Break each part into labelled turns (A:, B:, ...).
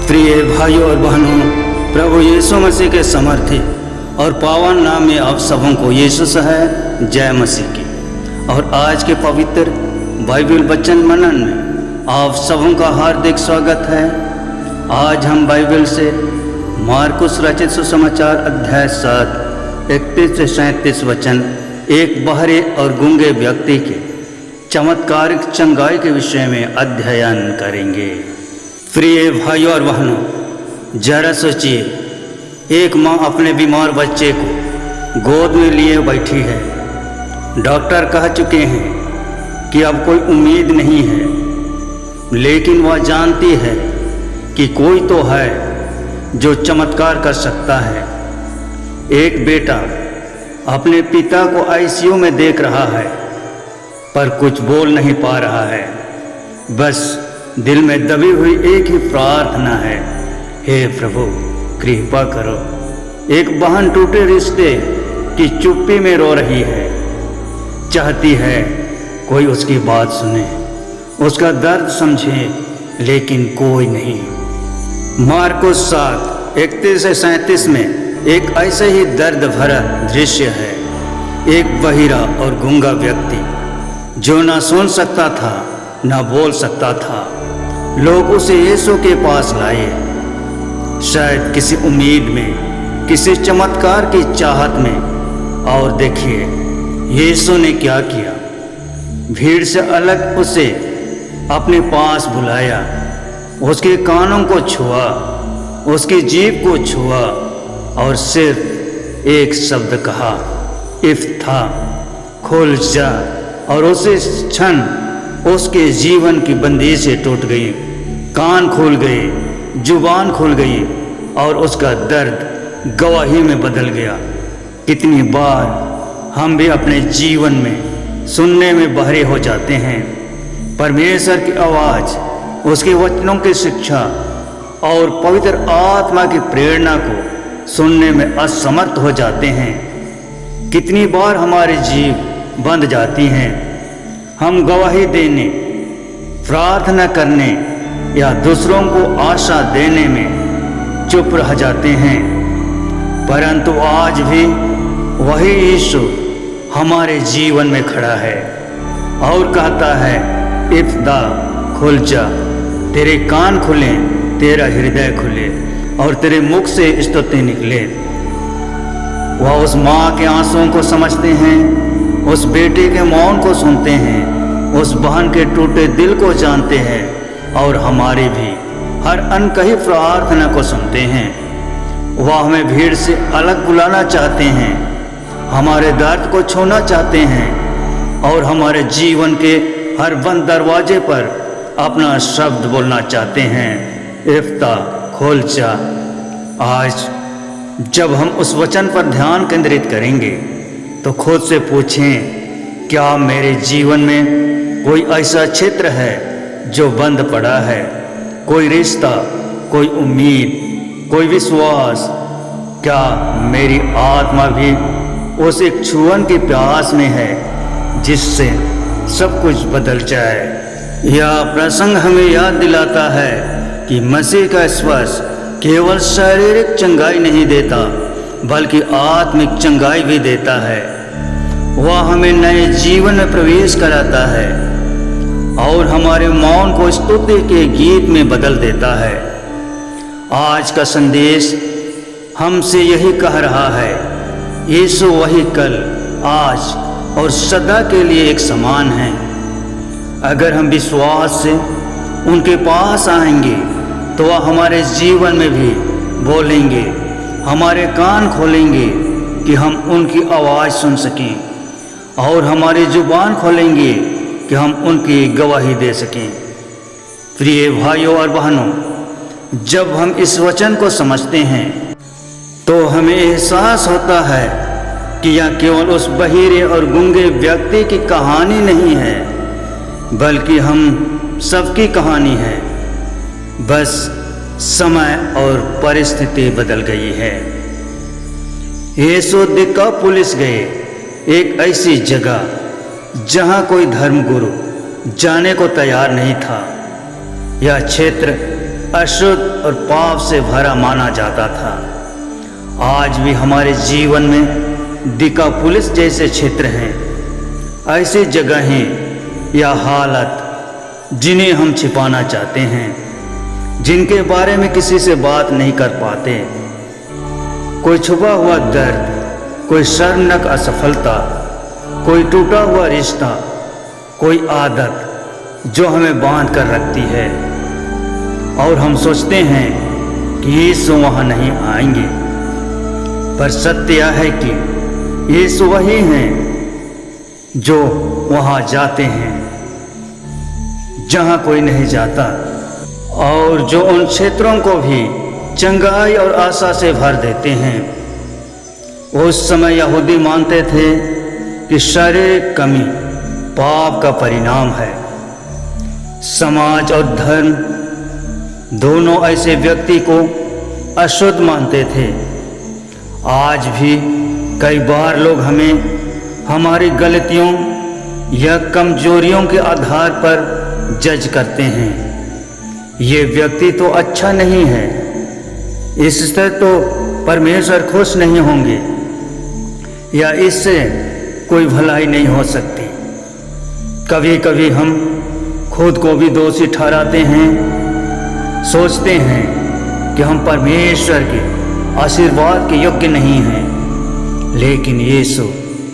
A: प्रिय भाइयों और बहनों, प्रभु यीशु मसीह के समर्थी और पावन नाम में आप सबों को यीशु से है जय मसीह की। और आज के पवित्र बाइबल वचन मनन में आप सबों का हार्दिक स्वागत है। आज हम बाइबल से मार्कुस रचित सुसमाचार अध्याय 7 31 से 37 वचन एक बहरे और गूंगे व्यक्ति के चमत्कारिक चंगाई के विषय में अध्ययन करेंगे। प्रिय भाइयों और बहनों, जरा सोचिए, एक माँ अपने बीमार बच्चे को गोद में लिए बैठी है। डॉक्टर कह चुके हैं कि अब कोई उम्मीद नहीं है, लेकिन वह जानती है कि कोई तो है जो चमत्कार कर सकता है। एक बेटा अपने पिता को आईसीयू में देख रहा है, पर कुछ बोल नहीं पा रहा है। बस दिल में दबी हुई एक ही प्रार्थना है, हे प्रभु कृपा करो। एक बहन टूटे रिश्ते की चुप्पी में रो रही है, चाहती है कोई उसकी बात सुने, उसका दर्द समझे, लेकिन कोई नहीं। मार्कुस 7 31 से 37 में एक ऐसे ही दर्द भरा दृश्य है। एक बहिरा और गूंगा व्यक्ति जो ना सुन सकता था ना बोल सकता था। लोग उसे यीशु के पास लाए, शायद किसी उम्मीद में, किसी चमत्कार की चाहत में। और देखिए यीशु ने क्या किया। भीड़ से अलग उसे अपने पास बुलाया, उसके कानों को छुआ, उसकी जीभ को छुआ और सिर्फ एक शब्द कहा, इफ्ता, खुल जा। और उसी क्षण उसके जीवन की बंदिशें टूट गई, कान खुल गए, जुबान खुल गई और उसका दर्द गवाही में बदल गया। कितनी बार हम भी अपने जीवन में सुनने में बहरे हो जाते हैं। परमेश्वर की आवाज़, उसके वचनों की शिक्षा और पवित्र आत्मा की प्रेरणा को सुनने में असमर्थ हो जाते हैं। कितनी बार हमारी जीभ बंद जाती हैं। हम गवाही देने, प्रार्थना करने या दूसरों को आशा देने में चुप रह जाते हैं। परंतु आज भी वही यीशु हमारे जीवन में खड़ा है और कहता है, इफ्ता, खुल जा। तेरे कान खुले, तेरा हृदय खुले और तेरे मुख से स्तुति निकले। वह उस माँ के आंसुओं को समझते हैं, उस बेटे के मौन को सुनते हैं, उस बहन के टूटे दिल को जानते हैं और हमारी भी हर अनकही प्रार्थना को सुनते हैं। वह हमें भीड़ से अलग बुलाना चाहते हैं, हमारे दर्द को छूना चाहते हैं और हमारे जीवन के हर बंद दरवाजे पर अपना शब्द बोलना चाहते हैं, इफ्ता, खुल जा। आज जब हम उस वचन पर ध्यान केंद्रित करेंगे तो खुद से पूछें, क्या मेरे जीवन में कोई ऐसा क्षेत्र है जो बंद पड़ा है? कोई रिश्ता, कोई उम्मीद, कोई विश्वास? क्या मेरी आत्मा भी उस एक छुअन की प्यास में है जिससे सब कुछ बदल जाए? यह प्रसंग हमें याद दिलाता है कि मसीह का स्पर्श केवल शारीरिक चंगाई नहीं देता, बल्कि आत्मिक चंगाई भी देता है। वह हमें नए जीवन में प्रवेश कराता है और हमारे मौन को स्तुति के गीत में बदल देता है। आज का संदेश हमसे यही कह रहा है, यीशु वही कल, आज और सदा के लिए एक समान है। अगर हम विश्वास से उनके पास आएंगे तो वह हमारे जीवन में भी बोलेंगे, हमारे कान खोलेंगे कि हम उनकी आवाज़ सुन सकें और हमारी जुबान खोलेंगे कि हम उनकी गवाही दे सकें। प्रिय भाइयों और बहनों, जब हम इस वचन को समझते हैं तो हमें एहसास होता है कि यह केवल उस बहिरे और गूंगे व्यक्ति की कहानी नहीं है, बल्कि हम सबकी कहानी है। बस समय और परिस्थिति बदल गई है। यीशु दिकापुलिस गए, एक ऐसी जगह जहां कोई धर्मगुरु जाने को तैयार नहीं था। यह क्षेत्र अशुद्ध और पाप से भरा माना जाता था। आज भी हमारे जीवन में डिकापुलिस जैसे क्षेत्र हैं, ऐसी जगहें या हालत जिन्हें हम छिपाना चाहते हैं, जिनके बारे में किसी से बात नहीं कर पाते। कोई छुपा हुआ दर्द, कोई शर्मनाक असफलता, कोई टूटा हुआ रिश्ता, कोई आदत जो हमें बांध कर रखती है, और हम सोचते हैं कि यीशु वहाँ नहीं आएंगे। पर सत्य यह है कि यीशु वही हैं जो वहाँ जाते हैं जहाँ कोई नहीं जाता, और जो उन क्षेत्रों को भी चंगाई और आशा से भर देते हैं। उस समय यहूदी मानते थे कि शारीरिक कमी पाप का परिणाम है। समाज और धर्म दोनों ऐसे व्यक्ति को अशुद्ध मानते थे। आज भी कई बार लोग हमें हमारी गलतियों या कमजोरियों के आधार पर जज करते हैं। ये व्यक्ति तो अच्छा नहीं है, इससे तो परमेश्वर खुश नहीं होंगे, या इससे कोई भलाई नहीं हो सकती। कभी कभी हम खुद को भी दोषी ठहराते हैं, सोचते हैं कि हम परमेश्वर के आशीर्वाद के योग्य नहीं हैं। लेकिन यीशु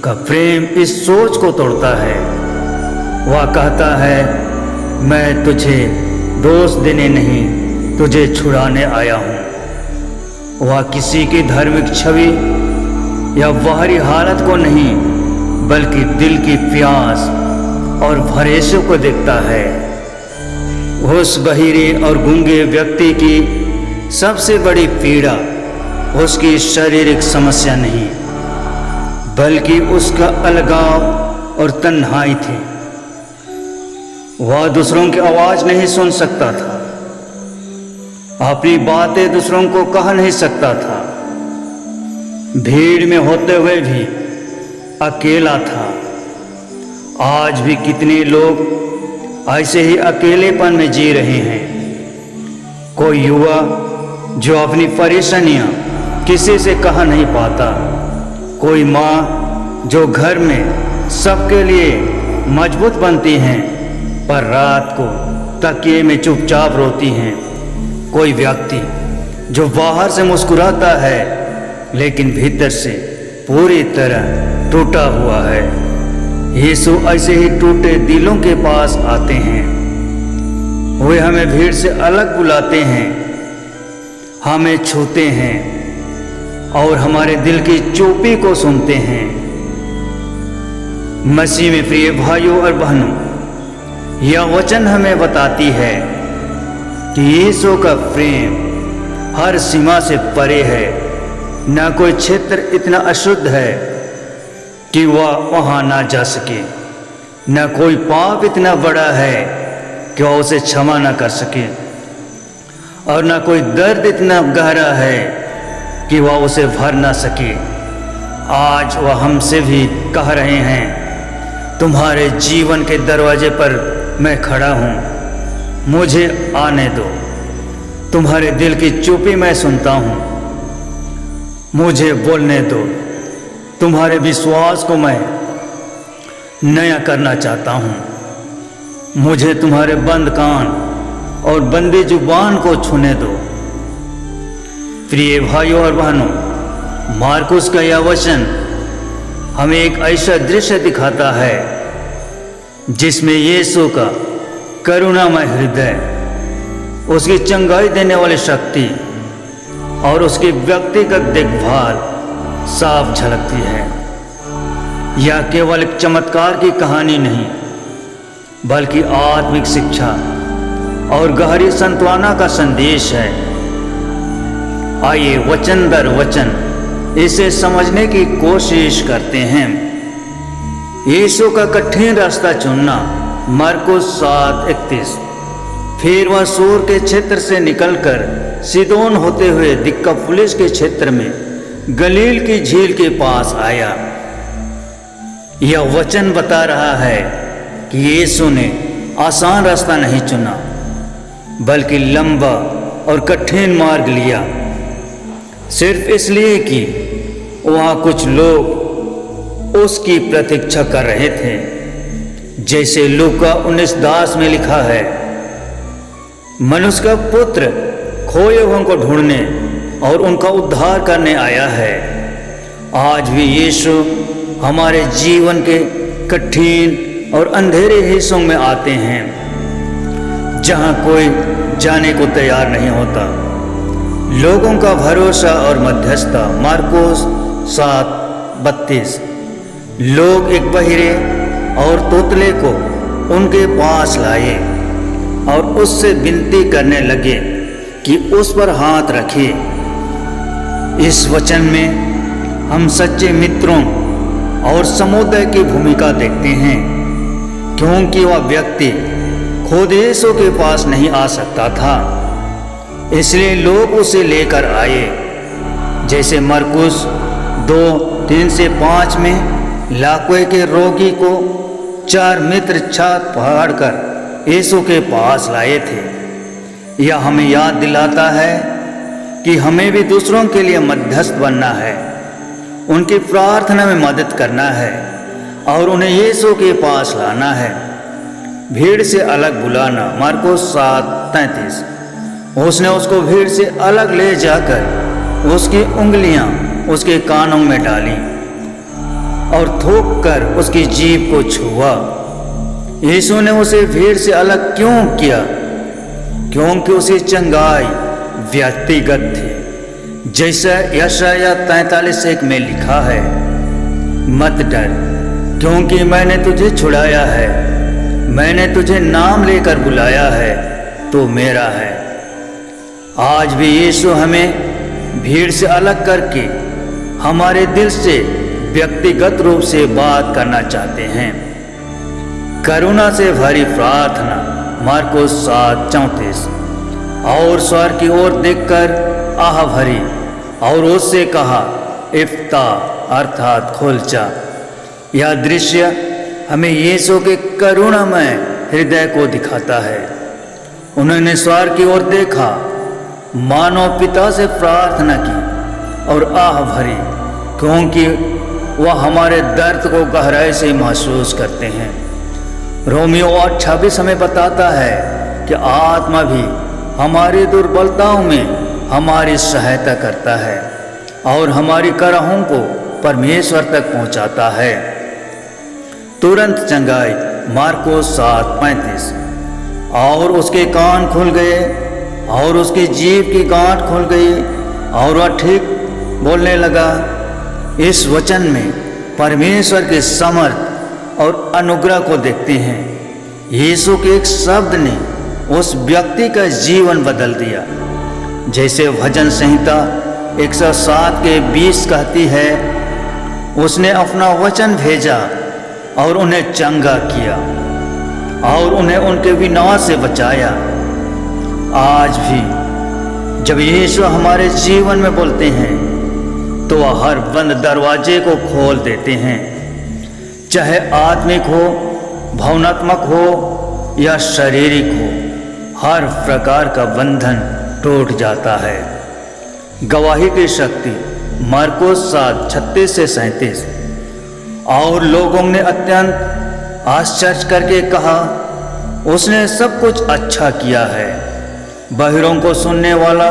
A: का प्रेम इस सोच को तोड़ता है। वह कहता है, मैं तुझे दोष देने नहीं, तुझे छुड़ाने आया हूँ। वह किसी की धार्मिक छवि या बाहरी हालत को नहीं, बल्कि दिल की प्यास और भरोसे को देखता है। उस बहिरे और गूंगे व्यक्ति की सबसे बड़ी पीड़ा उसकी शारीरिक समस्या नहीं, बल्कि उसका अलगाव और तन्हाई थी। वह दूसरों की आवाज नहीं सुन सकता था, अपनी बातें दूसरों को कह नहीं सकता था, भीड़ में होते हुए भी अकेला था। आज भी कितने लोग ऐसे ही अकेलेपन में जी रहे हैं। कोई युवा जो अपनी परेशानियां किसी से कह नहीं पाता, कोई माँ जो घर में सबके लिए मजबूत बनती हैं पर रात को तकिए में चुपचाप रोती हैं, कोई व्यक्ति जो बाहर से मुस्कुराता है लेकिन भीतर से पूरी तरह टूटा हुआ है। यीशु ऐसे ही टूटे दिलों के पास आते हैं। वे हमें भीड़ से अलग बुलाते हैं, हमें छूते हैं और हमारे दिल की चुप्पी को सुनते हैं। मसीह में प्रिय भाइयों और बहनों, यह वचन हमें बताती है कि यीशु का प्रेम हर सीमा से परे है। न कोई क्षेत्र इतना अशुद्ध है कि वह वहाँ ना जा सके, न कोई पाप इतना बड़ा है कि वह उसे क्षमा न कर सके, और न कोई दर्द इतना गहरा है कि वह उसे भर ना सके। आज वह हमसे भी कह रहे हैं, तुम्हारे जीवन के दरवाजे पर मैं खड़ा हूँ, मुझे आने दो। तुम्हारे दिल की चुप्पी मैं सुनता हूँ, मुझे बोलने दो। तुम्हारे विश्वास को मैं नया करना चाहता हूँ। मुझे तुम्हारे बंद कान और बंदी जुबान को छूने दो। प्रिय भाइयों और बहनों, मार्कुस का यह वचन हमें एक ऐसा दृश्य दिखाता है जिसमें यीशु का करुणामय हृदय, उसकी चंगाई देने वाली शक्ति और उसकी व्यक्तिगत देखभाल साफ झलकती है। यह केवल एक चमत्कार की कहानी नहीं, बल्कि आत्मिक शिक्षा और गहरी सांत्वना का संदेश है। आइए वचन दर वचन इसे समझने की कोशिश करते हैं। यीशु का कठिन रास्ता चुनना, मरकुस 7:31। फिर वह सूर के क्षेत्र से निकलकर सीदोन होते हुए दिकापुलिस के क्षेत्र में गलील की झील के पास आया। यह वचन बता रहा है कि यीशु ने आसान रास्ता नहीं चुना, बल्कि लंबा और कठिन मार्ग लिया, सिर्फ इसलिए कि वहाँ कुछ लोग उसकी प्रतीक्षा कर रहे थे। जैसे लूका 19:10 में लिखा है, मनुष्य का पुत्र खोए हुओं को ढूंढने और उनका उद्धार करने आया है। आज भी यीशु हमारे जीवन के कठिन और अंधेरे हिस्सों में आते हैं, जहां कोई जाने को तैयार नहीं होता। लोगों का भरोसा और मध्यस्थता। मार्कोस 7:32। लोग एक बहिरे और तोतले को उनके पास लाए और उससे विनती करने लगे कि उस पर हाथ रखे। इस वचन में हम सच्चे मित्रों और समुदाय की भूमिका देखते हैं, क्योंकि वह व्यक्ति खुद यीशु के पास नहीं आ सकता था, इसलिए लोग उसे लेकर आए। जैसे मरकुस 2:3-5 में लाक्वे के रोगी को 4 मित्र छात पकड़कर यीशु के पास लाए थे। यह हमें याद दिलाता है कि हमें भी दूसरों के लिए मध्यस्थ बनना है, उनकी प्रार्थना में मदद करना है और उन्हें यीशु के पास लाना है। भीड़ से अलग बुलाना। मार्कोस 7:33। उसने उसको भीड़ से अलग ले जाकर उसकी उंगलियां उसके कानों में डाली और थूक कर उसकी जीभ को छुआ। यीशु ने उसे भीड़ से अलग क्यों किया? क्योंकि उसकी चंगाई व्यक्तिगत थी। जैसा यशायाह 43:1 में लिखा है, मत डर, क्योंकि मैंने तुझे छुड़ाया है, मैंने तुझे नाम लेकर बुलाया है, तो मेरा है। आज भी यीशु हमें भीड़ से अलग करके हमारे दिल से व्यक्तिगत रूप से बात करना चाहते हैं। करुणा से भरी प्रार्थना। मार्कोस 7:34। और स्वर की ओर देखकर आह भरी और उससे कहा, इफ्ता, अर्थात खोल जा। यह दृश्य हमें यीशु के करुणामय हृदय को दिखाता है। उन्होंने स्वर की ओर देखा, मानो पिता से प्रार्थना की और आह भरी, क्योंकि वह हमारे दर्द को गहराई से महसूस करते हैं। रोमियो 8:26 हमें बताता है कि आत्मा भी हमारी दुर्बलताओं में हमारी सहायता करता है और हमारी कराहों को परमेश्वर तक पहुंचाता है। तुरंत चंगाई। मार्कोस 7:35। और उसके कान खुल गए और उसकी जीभ की गांठ खुल गई और वह ठीक बोलने लगा। इस वचन में परमेश्वर के समर्थ और अनुग्रह को देखते हैं। यीशु के एक शब्द ने उस व्यक्ति का जीवन बदल दिया। जैसे भजन संहिता 107:20 कहती है, उसने अपना वचन भेजा और उन्हें चंगा किया और उन्हें उनके विनाश से बचाया। आज भी जब यीशु हमारे जीवन में बोलते हैं तो वह हर बंद दरवाजे को खोल देते हैं, चाहे आत्मिक हो, भावनात्मक हो या शारीरिक हो। हर प्रकार का बंधन टूट जाता है। गवाही की शक्ति। मार्कोस 7:36-37। और लोगों ने अत्यंत आश्चर्य करके कहा, उसने सब कुछ अच्छा किया है, बहिरों को सुनने वाला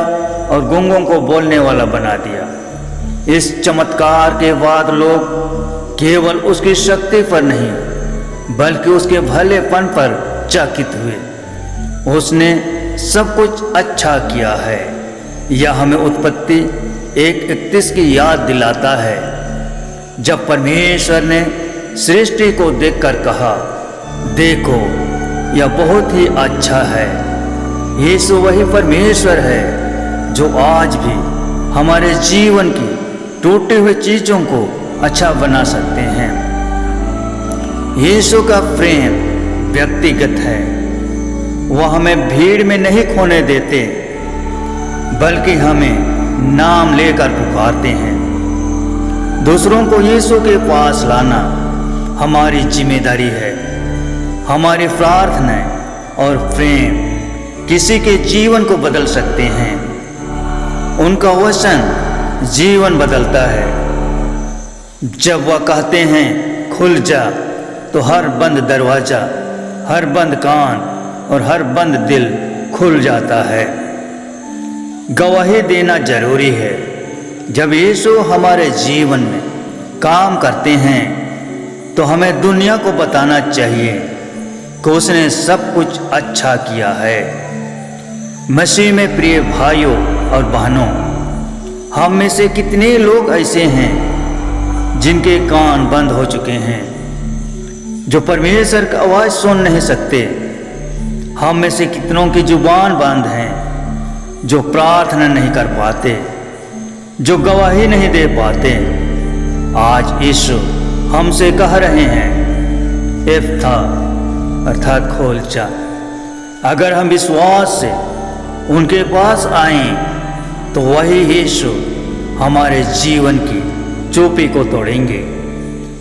A: और गूंगों को बोलने वाला बना दिया। इस चमत्कार के बाद लोग केवल उसकी शक्ति पर नहीं बल्कि उसके भलेपन पर चकित हुए। उसने सब कुछ अच्छा किया है। यह हमें उत्पत्ति 1:31 की याद दिलाता है, जब परमेश्वर ने सृष्टि को देखकर कहा, देखो यह बहुत ही अच्छा है। यीशु वही परमेश्वर है जो आज भी हमारे जीवन की टूटी हुई चीजों को अच्छा बना सकते हैं। यीशु का प्रेम व्यक्तिगत है। वह हमें भीड़ में नहीं खोने देते, बल्कि हमें नाम लेकर पुकारते हैं। दूसरों को यीशु के पास लाना हमारी जिम्मेदारी है। हमारी प्रार्थना और प्रेम किसी के जीवन को बदल सकते हैं। उनका वचन जीवन बदलता है। जब वह कहते हैं खुल जा, तो हर बंद दरवाजा, हर बंद कान और हर बंद दिल खुल जाता है। गवाही देना जरूरी है। जब यीशु हमारे जीवन में काम करते हैं तो हमें दुनिया को बताना चाहिए कि उसने सब कुछ अच्छा किया है। मसीह में प्रिय भाइयों और बहनों, हम में से कितने लोग ऐसे हैं जिनके कान बंद हो चुके हैं, जो परमेश्वर की आवाज़ सुन नहीं सकते। हम में से कितनों की जुबान बंद हैं, जो प्रार्थना नहीं कर पाते, जो गवाही नहीं दे पाते। आज यीशु हमसे कह रहे हैं, एफ्था अर्थात खोल जा। अगर हम विश्वास से उनके पास आएं तो वही यीशु हमारे जीवन की चोपी को तोड़ेंगे,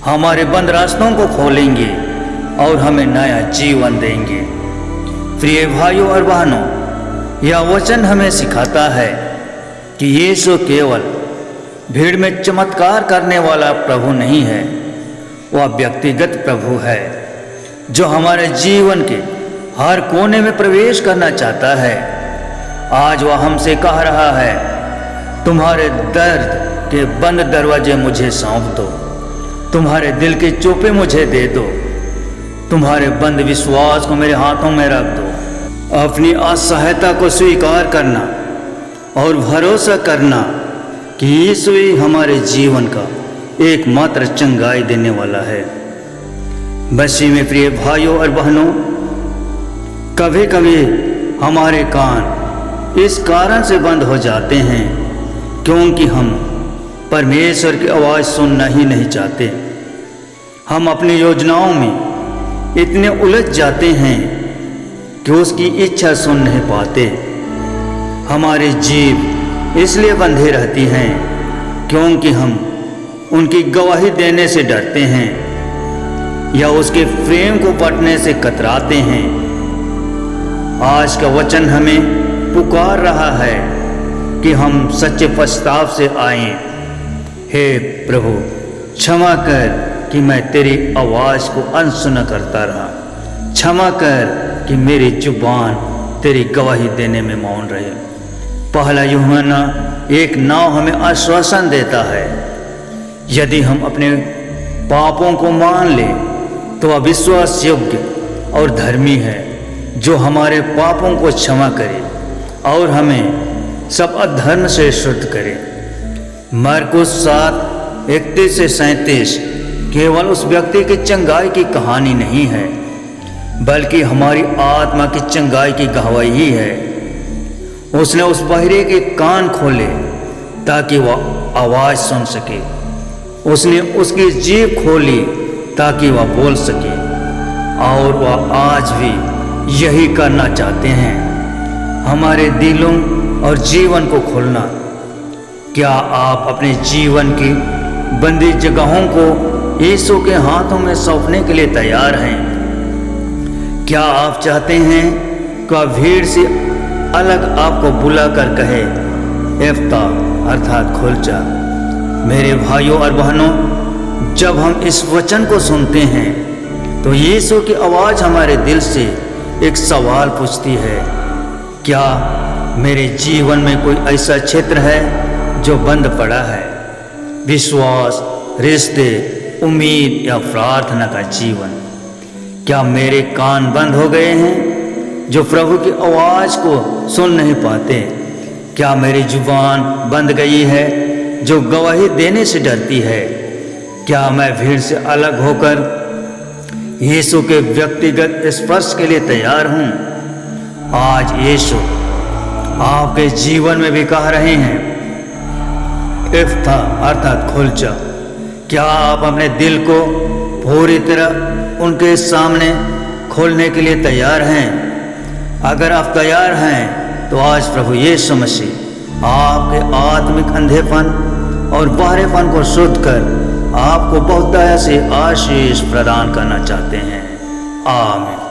A: हमारे बंद रास्तों को खोलेंगे और हमें नया जीवन देंगे। प्रिय भाइयों और बहनों, यह वचन हमें सिखाता है कि यीशु केवल भीड़ में चमत्कार करने वाला प्रभु नहीं है, वह व्यक्तिगत प्रभु है जो हमारे जीवन के हर कोने में प्रवेश करना चाहता है। आज वह हमसे कह रहा है, तुम्हारे दर्द के बंद दरवाजे मुझे सौंप दो, तुम्हारे दिल के चोपे मुझे दे दो, तुम्हारे बंद विश्वास को मेरे हाथों में रख दो। अपनी असहायता को स्वीकार करना और भरोसा करना कि यीशु ही हमारे जीवन का एकमात्र चंगाई देने वाला है। मसीह में प्रिय भाइयों और बहनों, कभी कभी हमारे कान इस कारण से बंद हो जाते हैं क्योंकि हम परमेश्वर की आवाज़ सुनना ही नहीं चाहते। हम अपनी योजनाओं में इतने उलझ जाते हैं कि उसकी इच्छा सुन नहीं पाते। हमारी जीभ इसलिए बंधे रहती हैं क्योंकि हम उनकी गवाही देने से डरते हैं या उसके प्रेम को पढ़ने से कतराते हैं। आज का वचन हमें पुकार रहा है कि हम सच्चे पछताव से आएं। हे प्रभु, क्षमा कर कि मैं तेरी आवाज़ को अनसुना करता रहा। क्षमा कर कि मेरी जुबान तेरी गवाही देने में मौन रहे। पहला यूहन्ना 1:9 हमें आश्वासन देता है, यदि हम अपने पापों को मान लें तो वह विश्वास योग्य और धर्मी है, जो हमारे पापों को क्षमा करे और हमें सब अधर्म से शुद्ध करे। मरकुस 7:31-37 केवल उस व्यक्ति की चंगाई की कहानी नहीं है, बल्कि हमारी आत्मा की चंगाई की गवाही ही है। उसने उस बहिरे के कान खोले ताकि वह आवाज़ सुन सके। उसने उसकी जीभ खोली ताकि वह बोल सके, और वह आज भी यही करना चाहते हैं, हमारे दिलों और जीवन को खोलना। क्या आप अपने जीवन की बंदी जगहों को यीशु के हाथों में सौंपने के लिए तैयार हैं? क्या आप चाहते हैं कि वह भीड़ से अलग आपको बुलाकर कहे, एफ्ता अर्थात खुल जा? मेरे भाइयों और बहनों, जब हम इस वचन को सुनते हैं तो यीशु की आवाज़ हमारे दिल से एक सवाल पूछती है, क्या मेरे जीवन में कोई ऐसा क्षेत्र है जो बंद पड़ा है? विश्वास, रिश्ते, उम्मीद या प्रार्थना का जीवन। क्या मेरे कान बंद हो गए हैं जो प्रभु की आवाज़ को सुन नहीं पाते? क्या मेरी जुबान बंद गई है जो गवाही देने से डरती है? क्या मैं भीड़ से अलग होकर यीशु के व्यक्तिगत स्पर्श के लिए तैयार हूँ? आज यीशु आपके जीवन में भी कह रहे हैं, इफ्ता अर्थात खुल जा। क्या आप अपने दिल को पूरी तरह उनके सामने खोलने के लिए तैयार हैं? अगर आप तैयार हैं तो आज प्रभु यीशु मसीह आपके आत्मिक अंधेपन और बहरेपन को शुद्ध कर आपको बहुत दया से आशीष प्रदान करना चाहते हैं। आमीन।